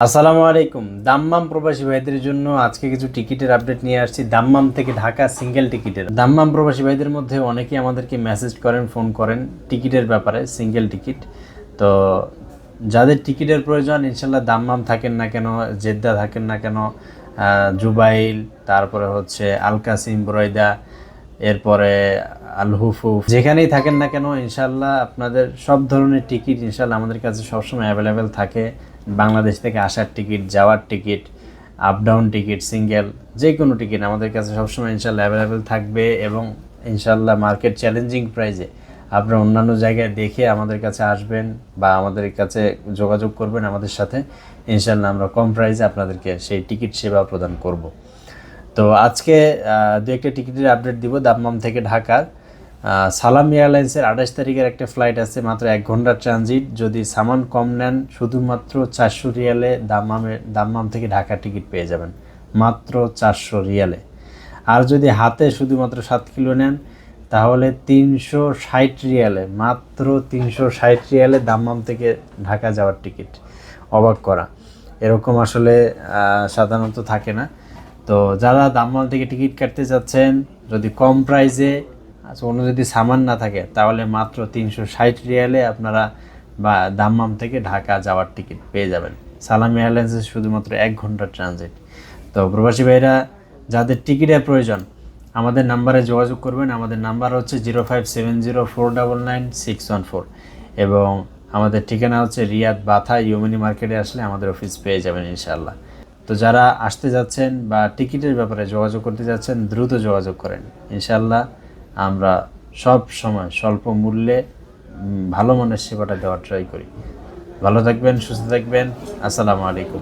আসসালামু আলাইকুম। দাম্মাম প্রবাসী ভাইদের জন্য আজকে কিছু টিকিটের আপডেট নিয়ে আসছি। দাম্মাম থেকে ঢাকা সিঙ্গেল টিকিটের। দাম্মাম প্রবাসী ভাইদের মধ্যে অনেকেই আমাদেরকে মেসেজ করেন, ফোন করেন টিকিটের ব্যাপারে, সিঙ্গেল টিকিট। তো যাদের টিকিটের প্রয়োজন, ইনশাল্লাহ দাম্মাম থাকেন না কেন, জেদ্দা থাকেন না কেন, জুবাইল, তারপরে হচ্ছে আল কাসিম, বুরাইদা, এরপরে আল হুফুফ, যেখানেই থাকেন না কেন ইনশাল্লাহ আপনাদের সব ধরনের টিকিট ইনশাল্লাহ আমাদের কাছে সবসময় অ্যাভেলেবেল থাকে। বাংলাদেশ থেকে আসার টিকিট, যাওয়ার ticket, up down ticket, single, যে কোনো টিকিট আমাদের কাছে সবসময় ইনশাল্লাহ অ্যাভেলেবেল থাকবে এবং ইনশাল্লাহ মার্কেট চ্যালেঞ্জিং প্রাইসে আপনারা অন্যান্য জায়গায় দেখে আমাদের কাছে আসবেন বা আমাদের কাছে যোগাযোগ করবেন আমাদের সাথে। ইনশাল্লাহ আমরা কম প্রাইসে আপনাদেরকে সেই টিকিট সেবা প্রদান করব। তো আজকে দু একটা টিকিটের আপডেট দিব। দাম্মাম থেকে ঢাকার সালাম এয়ারলাইন্সের 28 তারিখের একটা ফ্লাইট আছে, মাত্র 1 ঘন্টার ট্রানজিট। যদি সামান কম নেন শুধুমাত্র 400 রিয়ালে দাম্মাম থেকে ঢাকা টিকিট পেয়ে যাবেন, মাত্র 400 রিয়ালে। আর যদি হাতে শুধুমাত্র 7 কিলো নেন তাহলে 360 রিয়ালে, মাত্র 360 রিয়ালে দাম্মাম থেকে ঢাকা যাওয়ার টিকিট। অবাক করা, এরকম আসলে সাধারণত থাকে না। তো যারা দাম্মাম থেকে টিকিট কাটতে যাচ্ছেন, যদি কম প্রাইসে কোনো যদি সামান না থাকে তাহলে মাত্র 360 রিয়ালে আপনারা বা দাম্মাম থেকে ঢাকা যাওয়ার টিকিট পেয়ে যাবেন। সালাম এয়ারলাইন্সের শুধুমাত্র 1 ঘন্টার ট্রানজিট। তো প্রবাসী ভাইরা যাদের টিকিটের প্রয়োজন আমাদের নাম্বারে যোগাযোগ করবেন। আমাদের নাম্বার হচ্ছে 0570499614 এবং আমাদের ঠিকানা হচ্ছে রিয়াদ বাথা ইউমিনি মার্কেটে। আসলে আমাদের অফিস পেয়ে যাবেন ইনশাআল্লাহ। তো যারা আসতে যাচ্ছেন বা টিকিটের ব্যাপারে যোগাযোগ করতে যাচ্ছেন দ্রুত যোগাযোগ করেন। ইনশাআল্লাহ আমরা সব সময় স্বল্প মূল্যে ভালো মানের সেবাটা দেওয়ার ট্রাই করি। ভালো থাকবেন, সুস্থ থাকবেন। আসসালামু আলাইকুম।